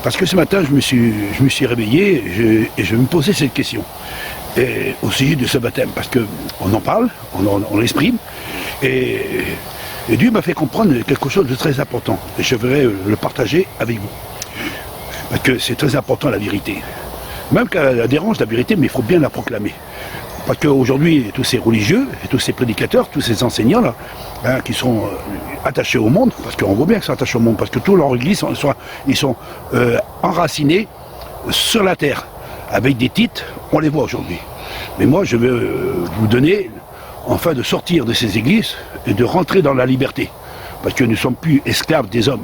Parce que ce matin, je me suis réveillé et je me posais cette question. Et au sujet de ce baptême, parce qu'on en parle, on l'exprime, et Dieu m'a fait comprendre quelque chose de très important. Et je voudrais le partager avec vous. Parce que c'est très important la vérité. Même qu'elle la dérange la vérité, mais il faut bien la proclamer. Parce qu'aujourd'hui, tous ces religieux, et tous ces prédicateurs, tous ces enseignants-là, hein, qui sont attachés au monde, parce qu'on voit bien qu'ils sont attachés au monde, parce que toute leur église, ils sont enracinés sur la terre, avec des titres, on les voit aujourd'hui. Mais moi, je veux vous donner, enfin, de sortir de ces églises et de rentrer dans la liberté. Parce que nous ne sommes plus esclaves des hommes.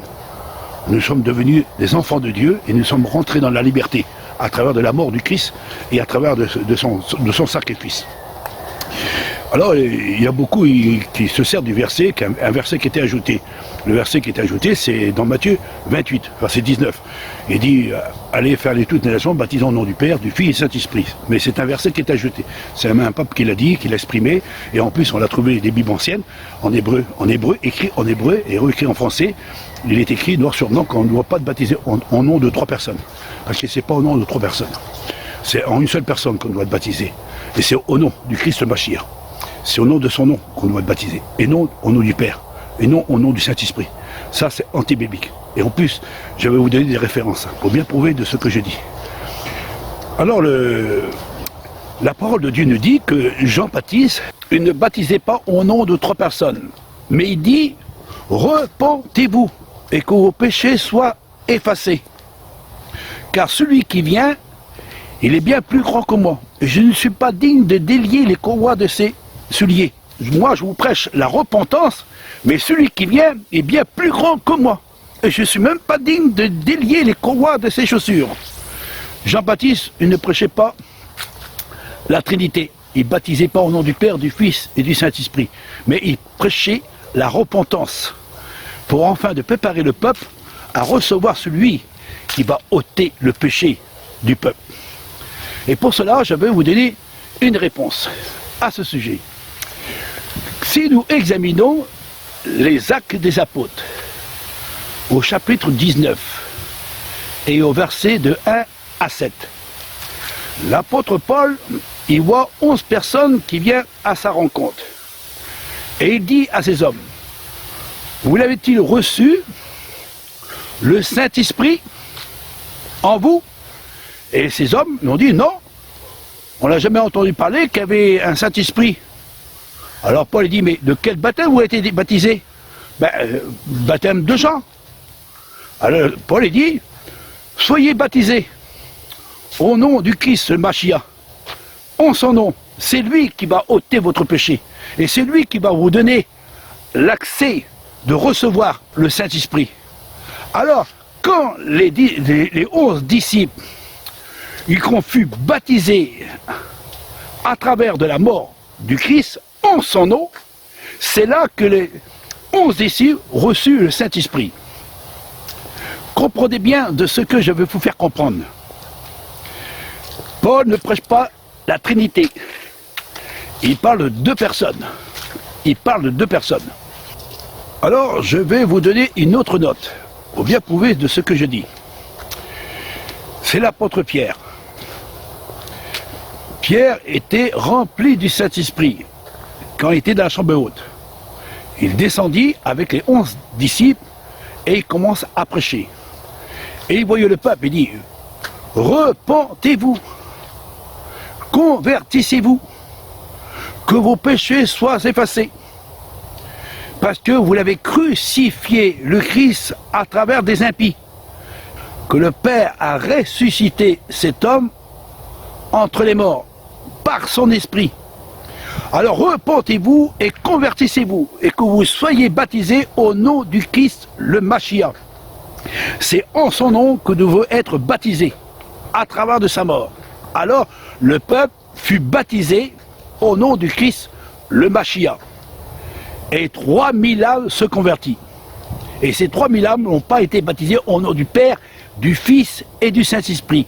Nous sommes devenus des enfants de Dieu et nous sommes rentrés dans la liberté à travers de la mort du Christ et à travers de son sacrifice. Alors, il y a beaucoup qui se servent du verset, un verset qui était ajouté. Le verset qui est ajouté, c'est dans Matthieu 28, verset 19. Il dit, allez faire les toutes les nations, baptisant au nom du Père, du Fils et du Saint-Esprit. Mais c'est un verset qui est ajouté. C'est un pape qui l'a dit, qui l'a exprimé, et en plus on l'a trouvé des Bibles anciennes, en hébreu, écrit en hébreu et réécrit en français. Il est écrit noir sur blanc qu'on ne doit pas baptiser au nom de 3 personnes. Parce que c'est pas au nom de 3 personnes. C'est en une seule personne qu'on doit être baptisé. Et c'est au nom du Christ le Machia. C'est au nom de son nom qu'on doit être baptisé. Et non au nom du Père. Et non au nom du Saint-Esprit. Ça, c'est anti-biblique. Et en plus, je vais vous donner des références pour bien prouver de ce que je dis. Alors, la parole de Dieu nous dit que Jean-Baptiste, il ne baptisait pas au nom de 3 personnes. Mais il dit, repentez-vous et que vos péchés soient effacés. Car celui qui vient, il est bien plus grand que moi. Et je ne suis pas digne de délier les courroies de ses souliers. Moi, je vous prêche la repentance, mais celui qui vient est bien plus grand que moi. Et je ne suis même pas digne de délier les courroies de ses chaussures. Jean-Baptiste, il ne prêchait pas la Trinité. Il ne baptisait pas au nom du Père, du Fils et du Saint-Esprit. Mais il prêchait la repentance pour enfin de préparer le peuple à recevoir celui qui va ôter le péché du peuple. Et pour cela, je vais vous donner une réponse à ce sujet. Si nous examinons les Actes des Apôtres, au chapitre 19 et au verset de 1 à 7, l'apôtre Paul, il voit 11 personnes qui viennent à sa rencontre. Et il dit à ces hommes, vous l'avez-il reçu, le Saint-Esprit, en vous? Et ces hommes lui ont dit, non, on n'a jamais entendu parler qu'il y avait un Saint-Esprit. Alors Paul dit, mais de quel baptême vous avez été baptisé? Baptême de Jean. Alors Paul dit, soyez baptisés au nom du Christ le Machia, en son nom. C'est lui qui va ôter votre péché. Et c'est lui qui va vous donner l'accès de recevoir le Saint-Esprit. Alors, quand les 11 disciples, ils ont fut baptisés à travers de la mort du Christ, en son nom, c'est là que les 11 disciples reçurent le Saint-Esprit. Comprenez bien de ce que je veux vous faire comprendre. Paul ne prêche pas la Trinité. Il parle de 2 personnes. Il parle de 2 personnes. Alors, je vais vous donner une autre note, pour bien prouver de ce que je dis. C'est l'apôtre Pierre. Pierre était rempli du Saint-Esprit quand il était dans la chambre haute. Il descendit avec les 11 disciples et il commence à prêcher. Et il voyait le peuple, il dit, repentez-vous, convertissez-vous, que vos péchés soient effacés. Parce que vous l'avez crucifié, le Christ, à travers des impies. Que le Père a ressuscité cet homme entre les morts, par son esprit. Alors repentez-vous et convertissez-vous, et que vous soyez baptisés au nom du Christ, le Machia. C'est en son nom que nous devons être baptisés, à travers de sa mort. Alors le peuple fut baptisé au nom du Christ, le Machia. Et 3000 âmes se convertit. Et ces 3000 âmes n'ont pas été baptisées au nom du Père, du Fils et du Saint-Esprit.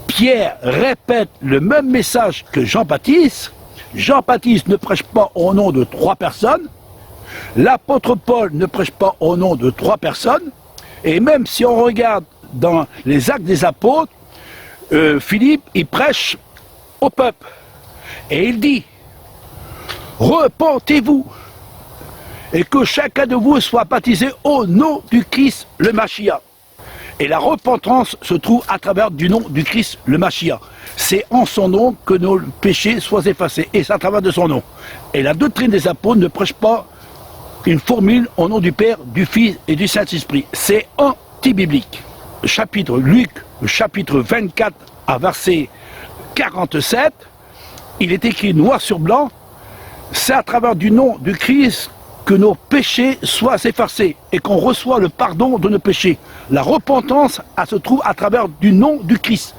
Pierre répète le même message que Jean-Baptiste. Jean-Baptiste ne prêche pas au nom de 3 personnes. L'apôtre Paul ne prêche pas au nom de 3 personnes. Et même si on regarde dans les Actes des Apôtres, Philippe, il prêche au peuple. Et il dit, repentez-vous et que chacun de vous soit baptisé au nom du Christ le Mashiach. Et la repentance se trouve à travers du nom du Christ le Mashiach. C'est en son nom que nos péchés soient effacés. Et c'est à travers de son nom. Et la doctrine des apôtres ne prêche pas une formule au nom du Père, du Fils et du Saint-Esprit. C'est anti-biblique. Chapitre Luc, chapitre 24 à verset 47, il est écrit noir sur blanc, c'est à travers du nom du Christ que nos péchés soient effacés et qu'on reçoit le pardon de nos péchés. La repentance, elle se trouve à travers du nom du Christ.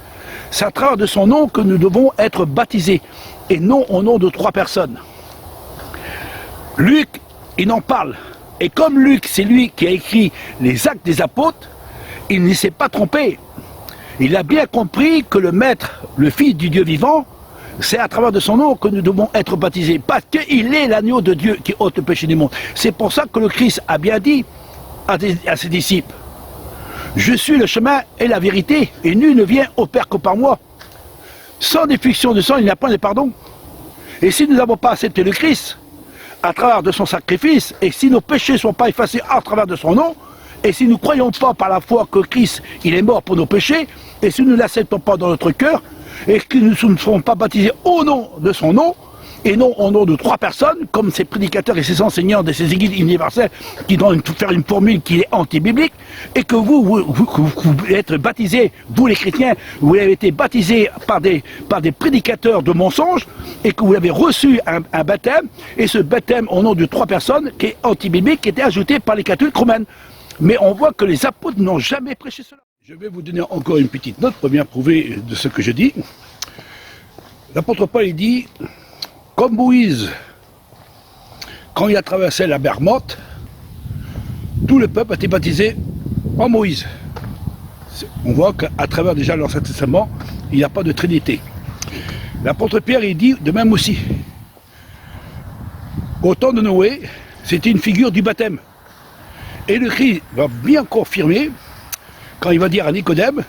C'est à travers de son nom que nous devons être baptisés et non au nom de 3 personnes. Luc, il en parle. Et comme Luc, c'est lui qui a écrit les Actes des Apôtres, il ne s'est pas trompé. Il a bien compris que le Maître, le Fils du Dieu vivant, c'est à travers de son nom que nous devons être baptisés, parce qu'il est l'agneau de Dieu qui ôte le péché du monde. C'est pour ça que le Christ a bien dit à ses disciples, « Je suis le chemin et la vérité, et nul ne vient au Père que par moi. Sans effusion de sang, il n'y a pas de pardon. Et si nous n'avons pas accepté le Christ, à travers de son sacrifice, et si nos péchés ne sont pas effacés à travers de son nom, et si nous ne croyons pas par la foi que Christ, il est mort pour nos péchés, et si nous ne l'acceptons pas dans notre cœur, et que nous ne serons pas baptisés au nom de son nom, et non au nom de 3 personnes, comme ces prédicateurs et ces enseignants de ces églises universelles qui doivent faire une formule qui est anti-biblique, et que vous êtes baptisés, vous les chrétiens, vous avez été baptisés par des prédicateurs de mensonges, et que vous avez reçu un baptême, et ce baptême au nom de 3 personnes qui est anti-biblique, qui était ajouté par les catholiques romaines. Mais on voit que les apôtres n'ont jamais prêché cela. Je vais vous donner encore une petite note pour bien prouver de ce que je dis. L'apôtre Paul il dit, comme Moïse, quand il a traversé la mer morte, tout le peuple a été baptisé en Moïse. On voit qu'à travers déjà l'Ancien Testament, il n'y a pas de Trinité. L'apôtre Pierre il dit de même aussi. Au temps de Noé, c'était une figure du baptême. Et le Christ va bien confirmer quand il va dire à Nicodème,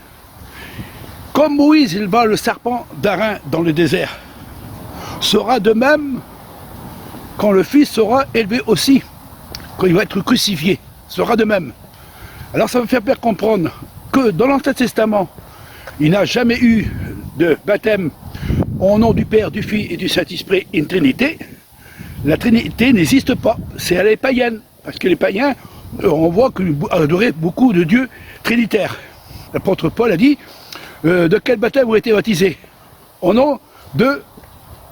comme Moïse éleva le serpent d'airain dans le désert, sera de même quand le Fils sera élevé aussi, quand il va être crucifié, sera de même. Alors ça me fait bien comprendre que dans l'Ancien Testament, il n'a jamais eu de baptême au nom du Père, du Fils et du Saint-Esprit, une Trinité. La Trinité n'existe pas, c'est elle est païenne, parce que les païens, on voit qu'ils adoraient beaucoup de dieux trinitaires. L'apôtre Paul a dit, de quel baptême vous avez été baptisés? Au nom de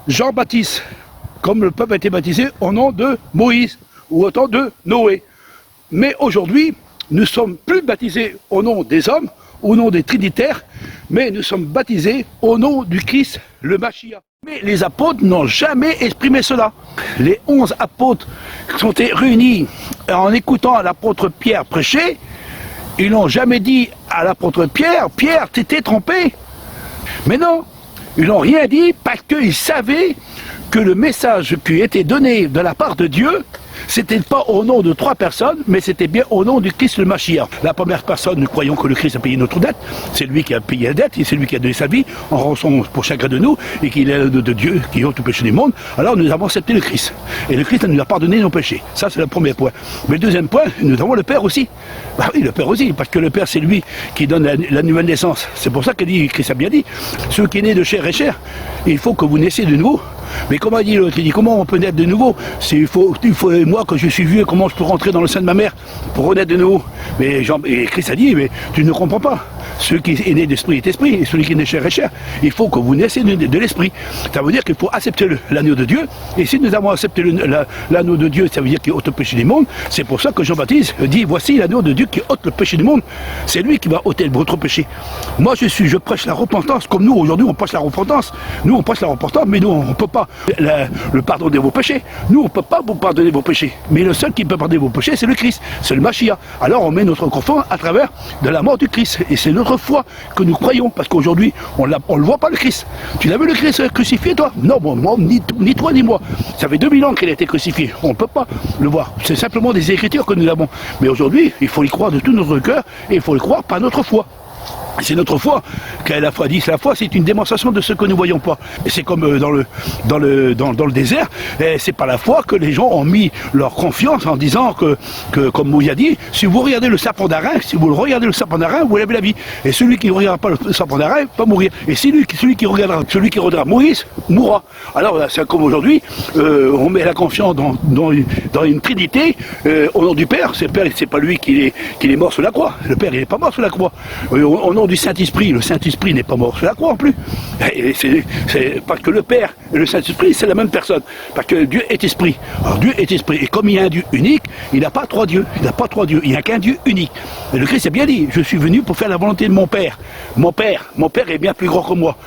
Jean-Baptiste, comme le peuple a été baptisé au nom de Moïse, ou au nom de Noé. Mais aujourd'hui, nous ne sommes plus baptisés au nom des hommes, au nom des trinitaires, mais nous sommes baptisés au nom du Christ, le Mashiach. Mais les apôtres n'ont jamais exprimé cela. Les 11 apôtres qui sont réunis en écoutant l'apôtre Pierre prêcher, ils n'ont jamais dit à l'apôtre Pierre, Pierre, t'étais trompé. Mais non, ils n'ont rien dit parce qu'ils savaient que le message qui était donné de la part de Dieu, c'était pas au nom de 3 personnes, mais c'était bien au nom du Christ le Mashiach. La première personne, nous croyons que le Christ a payé notre dette, c'est lui qui a payé la dette, et c'est lui qui a donné sa vie en rançon pour chacun de nous, et qu'il est de Dieu qui ôte tout péché du monde. Alors nous avons accepté le Christ. Et le Christ nous a pardonné nos péchés. Ça c'est le premier point. Mais le deuxième point, nous avons le Père aussi. Bah oui, le Père aussi, parce que le Père c'est lui qui donne la nouvelle naissance. C'est pour ça que Christ a bien dit, ceux qui est né de chair et chair, il faut que vous naissiez de nouveau. Mais comment dit l'autre? Il dit comment on peut naître de nouveau? Il faut moi que je suis vieux, comment je peux rentrer dans le sein de ma mère pour renaître de nouveau? Mais et Christ a dit, mais tu ne comprends pas. Celui qui est né d'esprit est esprit, et celui qui est né de chair est chair. Il faut que vous naissiez de l'esprit. Ça veut dire qu'il faut accepter l'agneau de Dieu. Et si nous avons accepté l'agneau de Dieu, ça veut dire qu'il ôte le péché du monde. C'est pour ça que Jean-Baptiste dit, voici l'agneau de Dieu qui ôte le péché du monde. C'est lui qui va ôter votre péché. Moi je prêche la repentance, comme nous aujourd'hui on prêche la repentance. Nous on prêche la repentance, mais nous on ne peut pas le pardon de vos péchés. Nous on ne peut pas vous pardonner vos péchés. Mais le seul qui peut pardonner vos péchés, c'est le Christ, c'est le Mashiach. Alors on met notre confiance à travers de la mort du Christ. Et c'est notre foi que nous croyons, parce qu'aujourd'hui on le voit pas le Christ. Tu l'as vu le Christ crucifié toi? Non, bon, moi, ni toi ni moi. Ça fait 2000 ans qu'il a été crucifié. On ne peut pas le voir. C'est simplement des écritures que nous avons. Mais aujourd'hui, il faut y croire de tout notre cœur et il faut y croire par notre foi. C'est notre foi. Quand la foi dit, la foi, c'est une démonstration de ce que nous ne voyons pas. Et c'est comme dans le désert, c'est par la foi que les gens ont mis leur confiance en disant que comme Moïse a dit, si vous regardez le serpent d'airain, vous avez la vie. Et celui qui ne regarde pas le serpent d'airain va mourir. Et celui qui regardera Moïse mourra. Alors c'est comme aujourd'hui, on met la confiance dans une trinité au nom du Père. C'est le Père, c'est pas lui qui est mort sur la croix. Le Père, il n'est pas mort sur la croix. Au nom du Saint-Esprit, le Saint-Esprit n'est pas mort sur la croix en plus. C'est parce que le Père et le Saint-Esprit, c'est la même personne. Parce que Dieu est esprit. Alors Dieu est esprit. Et comme il y a un Dieu unique, il n'a pas trois dieux. Il n'y a qu'un Dieu unique. Et le Christ a bien dit, je suis venu pour faire la volonté de mon Père. Mon Père est bien plus grand que moi.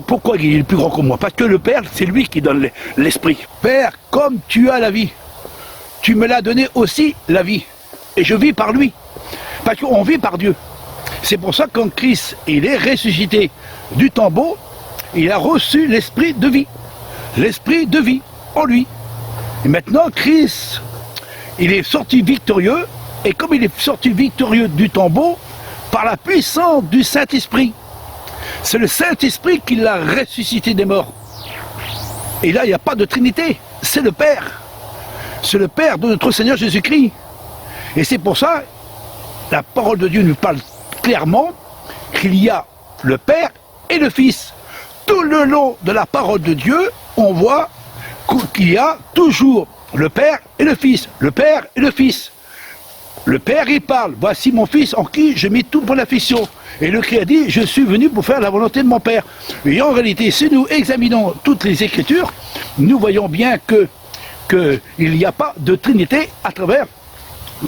Pourquoi il est plus grand que moi? Parce que le Père, c'est lui qui donne l'esprit. Père, comme tu as la vie, tu me l'as donné aussi la vie. Et je vis par lui. Parce qu'on vit par Dieu. C'est pour ça que quand Christ il est ressuscité du tombeau, il a reçu l'esprit de vie. L'esprit de vie en lui. Et maintenant, Christ, il est sorti victorieux. Et comme il est sorti victorieux du tombeau, par la puissance du Saint-Esprit. C'est le Saint-Esprit qui l'a ressuscité des morts. Et là, il n'y a pas de Trinité. C'est le Père. C'est le Père de notre Seigneur Jésus-Christ. Et c'est pour ça, la parole de Dieu nous parle clairement qu'il y a le Père et le Fils. Tout le long de la parole de Dieu, on voit qu'il y a toujours le Père et le Fils. Le Père et le Fils. Le Père, il parle, voici mon Fils en qui je mets toute mon affection. Et le Christ a dit, je suis venu pour faire la volonté de mon Père. Et en réalité, si nous examinons toutes les Écritures, nous voyons bien qu'il n'y a pas de Trinité à travers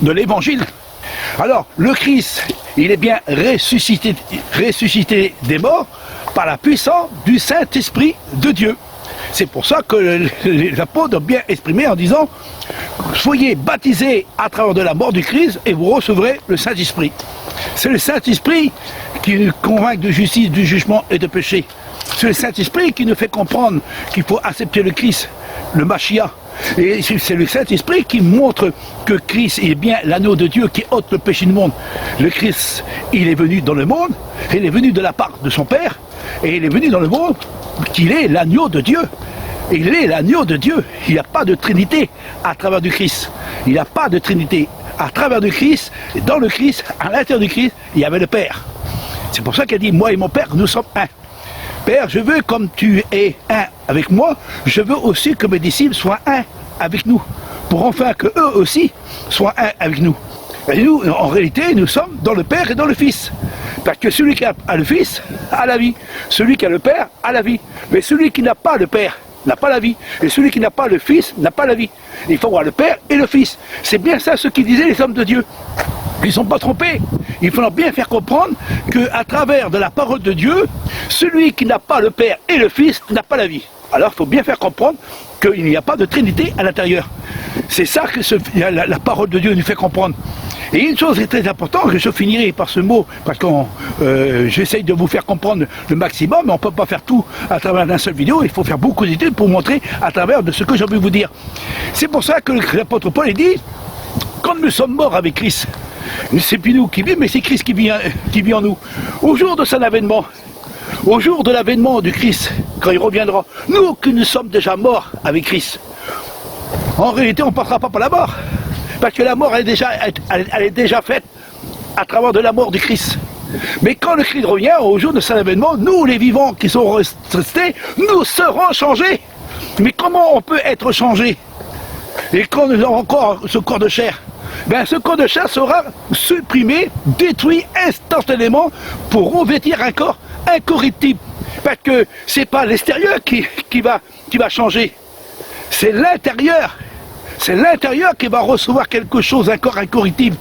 de l'Évangile. Alors, le Christ, il est bien ressuscité des morts par la puissance du Saint-Esprit de Dieu. C'est pour ça que les apôtres ont bien exprimé en disant « Soyez baptisés à travers de la mort du Christ et vous recevrez le Saint-Esprit. » C'est le Saint-Esprit qui nous convainc de justice, du jugement et de péché. C'est le Saint-Esprit qui nous fait comprendre qu'il faut accepter le Christ, le Mashiach. Et c'est le Saint-Esprit qui montre que Christ est bien l'agneau de Dieu qui ôte le péché du monde. Le Christ, il est venu dans le monde, il est venu de la part de son Père, et il est venu dans le monde qu'il est l'agneau de Dieu. Il est l'agneau de Dieu. Il n'y a pas de Trinité à travers du Christ. Il n'y a pas de Trinité. À travers du Christ, et dans le Christ, à l'intérieur du Christ, il y avait le Père. C'est pour ça qu'elle dit, moi et mon Père, nous sommes un. Père, je veux comme tu es un avec moi, je veux aussi que mes disciples soient un avec nous, pour enfin que eux aussi soient un avec nous. Et nous, en réalité, nous sommes dans le Père et dans le Fils. Parce que celui qui a le Fils a la vie. Celui qui a le Père a la vie. Mais celui qui n'a pas le Père n'a pas la vie. Et celui qui n'a pas le Fils n'a pas la vie. Il faut avoir le Père et le Fils. C'est bien ça ce qu'ils disaient les hommes de Dieu. Ils ne sont pas trompés. Il faut bien faire comprendre qu'à travers de la parole de Dieu, celui qui n'a pas le Père et le Fils n'a pas la vie. Alors il faut bien faire comprendre qu'il n'y a pas de Trinité à l'intérieur. C'est ça que la parole de Dieu nous fait comprendre. Et une chose est très importante, que je finirai par ce mot, parce que j'essaye de vous faire comprendre le maximum, mais on ne peut pas faire tout à travers d'une seule vidéo, il faut faire beaucoup d'études pour montrer à travers de ce que j'ai envie de vous dire. C'est pour ça que l'apôtre Paul dit, quand nous sommes morts avec Christ, c'est plus nous qui vivons, mais c'est Christ qui vit en nous. Au jour de son avènement, au jour de l'avènement du Christ, quand il reviendra, nous que nous sommes déjà morts avec Christ, en réalité on ne passera pas par la mort, parce que la mort elle est déjà faite à travers de la mort du Christ. Mais quand le Christ revient, au jour de son avènement, nous les vivants qui sont restés, nous serons changés. Mais comment on peut être changé? Et quand nous avons encore ce corps de chair, ben ce corps de chair sera supprimé, détruit instantanément pour revêtir un corps incorruptible. Parce que c'est pas l'extérieur qui va changer, c'est l'intérieur. C'est l'intérieur qui va recevoir quelque chose, un corps incorruptible.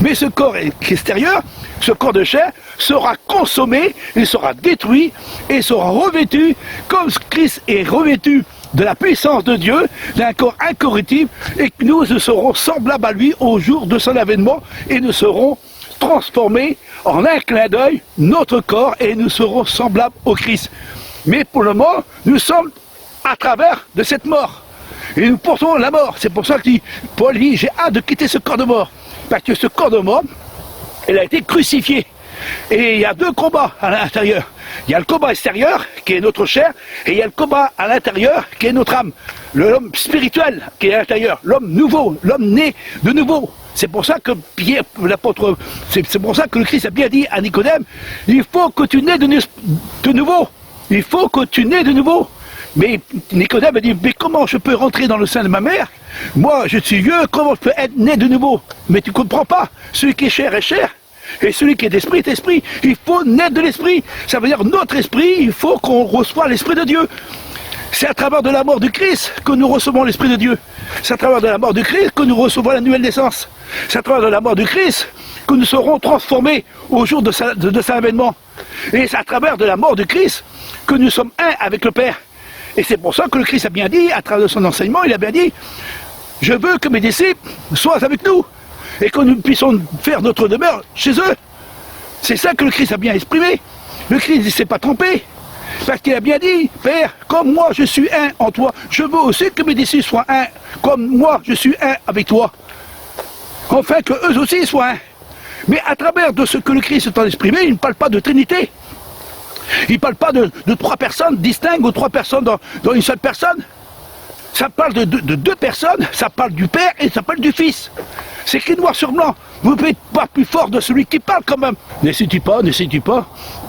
Mais ce corps extérieur, ce corps de chair, sera consommé, il sera détruit et sera revêtu, comme Christ est revêtu de la puissance de Dieu, d'un corps incorruptible, et que nous serons semblables à lui au jour de son avènement, et nous serons transformés en un clin d'œil, notre corps, et nous serons semblables au Christ. Mais pour le moment, nous sommes à travers de cette mort. Et nous portons la mort. C'est pour ça que Paul dit, j'ai hâte de quitter ce corps de mort. Parce que ce corps de mort, elle a été crucifiée. Et il y a deux combats à l'intérieur. Il y a le combat extérieur, qui est notre chair, et il y a le combat à l'intérieur, qui est notre âme. L'homme spirituel, qui est à l'intérieur. L'homme nouveau, l'homme né de nouveau. C'est pour ça que Pierre, l'apôtre, c'est pour ça que le Christ a bien dit à Nicodème, il faut que tu naies de nouveau. Il faut que tu naies de nouveau. Mais Nicodème a dit, mais comment je peux rentrer dans le sein de ma mère? Moi, je suis vieux, comment je peux être né de nouveau? Mais tu ne comprends pas. Celui qui est chair est chair. Et celui qui est d'esprit est esprit. Il faut naître de l'esprit. Ça veut dire notre esprit, il faut qu'on reçoive l'esprit de Dieu. C'est à travers de la mort du Christ que nous recevons l'esprit de Dieu. C'est à travers de la mort du Christ que nous recevons la nouvelle naissance. C'est à travers de la mort du Christ que nous serons transformés au jour de sa avènement. Et c'est à travers de la mort du Christ que nous sommes un avec le Père. Et c'est pour ça que le Christ a bien dit, à travers son enseignement, il a bien dit, je veux que mes disciples soient avec nous et que nous puissions faire notre demeure chez eux. C'est ça que le Christ a bien exprimé. Le Christ ne s'est pas trompé. Parce qu'il a bien dit, Père, comme moi je suis un en toi, je veux aussi que mes disciples soient un, comme moi je suis un avec toi. Enfin que eux aussi soient un. Mais à travers de ce que le Christ a exprimé, il ne parle pas de Trinité. Il ne parle pas de trois personnes distinctes ou trois personnes dans une seule personne. Ça parle de deux personnes, ça parle du Père et ça parle du Fils. C'est écrit noir sur blanc. Vous ne pouvez pas plus fort de celui qui parle quand même. Ne sais-tu pas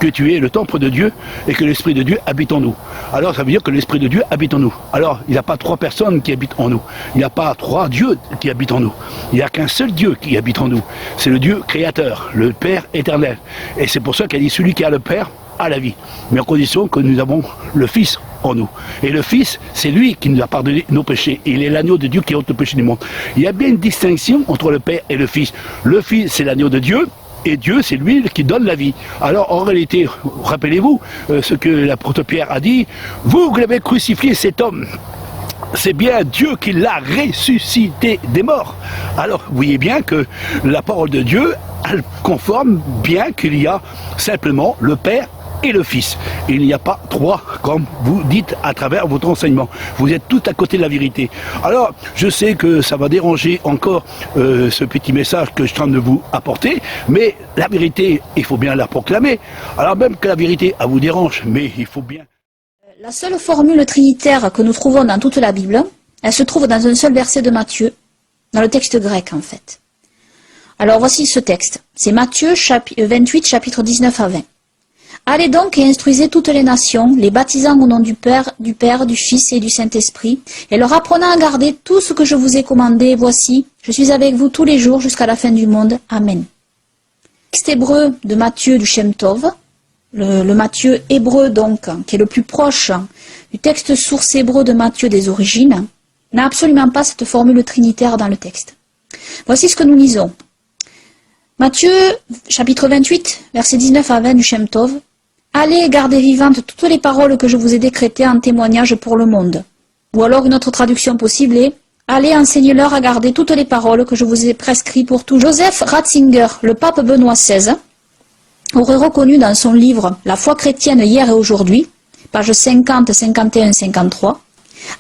que tu es le temple de Dieu et que l'Esprit de Dieu habite en nous? Alors ça veut dire que l'Esprit de Dieu habite en nous. Alors il n'y a pas trois personnes qui habitent en nous. Il n'y a pas trois dieux qui habitent en nous. Il n'y a qu'un seul Dieu qui habite en nous. C'est le Dieu créateur, le Père éternel. Et c'est pour ça qu'il a dit celui qui a le Père à la vie, mais en condition que nous avons le Fils en nous. Et le Fils, c'est lui qui nous a pardonné nos péchés. Il est l'agneau de Dieu qui ôte le péché du monde. Il y a bien une distinction entre le Père et le Fils. Le Fils, c'est l'agneau de Dieu, et Dieu, c'est lui qui donne la vie. Alors, en réalité, rappelez-vous ce que l'apôtre Pierre a dit, vous l'avez crucifié cet homme. C'est bien Dieu qui l'a ressuscité des morts. Alors, vous voyez bien que la parole de Dieu, elle conforme bien qu'il y a simplement le Père et le Fils. Il n'y a pas trois, comme vous dites à travers votre enseignement. Vous êtes tout à côté de la vérité. Alors, je sais que ça va déranger encore ce petit message que je suis en train de vous apporter, mais la vérité, il faut bien la proclamer. Alors même que la vérité, elle vous dérange, mais il faut bien... La seule formule trinitaire que nous trouvons dans toute la Bible, elle se trouve dans un seul verset de Matthieu, dans le texte grec en fait. Alors voici ce texte. C'est Matthieu 28, chapitre 19 à 20. Allez donc et instruisez toutes les nations, les baptisant au nom du Père, du Fils et du Saint-Esprit, et leur apprenant à garder tout ce que je vous ai commandé. Voici, je suis avec vous tous les jours jusqu'à la fin du monde. Amen. Texte hébreu de Matthieu du Shem Tov, le Matthieu hébreu donc, qui est le plus proche du texte source hébreu de Matthieu des origines, n'a absolument pas cette formule trinitaire dans le texte. Voici ce que nous lisons. Matthieu, chapitre 28, versets 19 à 20 du Shem Tov. Allez garder vivantes toutes les paroles que je vous ai décrétées en témoignage pour le monde. Ou alors une autre traduction possible est allez enseignez-leur à garder toutes les paroles que je vous ai prescrites pour tout. Joseph Ratzinger, le pape Benoît XVI, aurait reconnu dans son livre La foi chrétienne hier et aujourd'hui, pages 50, 51, 53,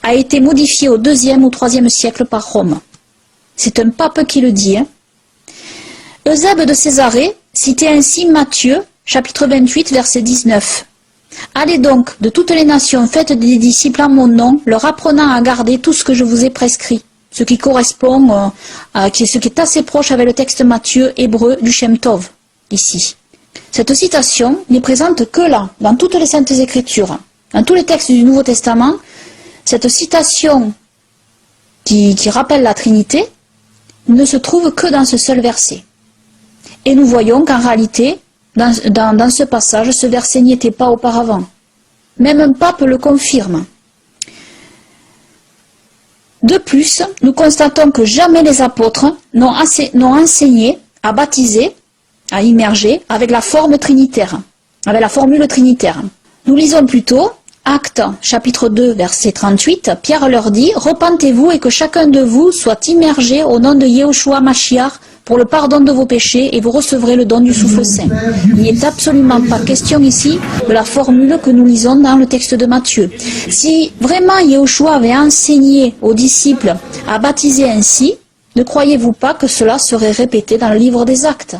a été modifié au IIe ou IIIe siècle par Rome. C'est un pape qui le dit. Eusèbe de Césarée citait ainsi Matthieu, chapitre 28, verset 19. Allez donc, de toutes les nations, faites des disciples en mon nom, leur apprenant à garder tout ce que je vous ai prescrit. Ce qui correspond, ce qui est assez proche avec le texte Matthieu hébreu du Shem Tov, ici. Cette citation n'est présente que là, dans toutes les saintes écritures. Dans tous les textes du Nouveau Testament, cette citation qui rappelle la Trinité ne se trouve que dans ce seul verset. Et nous voyons qu'en réalité, dans ce passage, ce verset n'y était pas auparavant. Même un pape le confirme. De plus, nous constatons que jamais les apôtres n'ont enseigné à baptiser, à immerger, avec la forme trinitaire, avec la formule trinitaire. Nous lisons plutôt Actes, chapitre 2, verset 38, Pierre leur dit « Repentez-vous et que chacun de vous soit immergé au nom de Yehoshua Mashiach pour le pardon de vos péchés et vous recevrez le don du souffle saint. » Il n'est absolument pas question ici de la formule que nous lisons dans le texte de Matthieu. Si vraiment Yehoshua avait enseigné aux disciples à baptiser ainsi, ne croyez-vous pas que cela serait répété dans le livre des Actes ?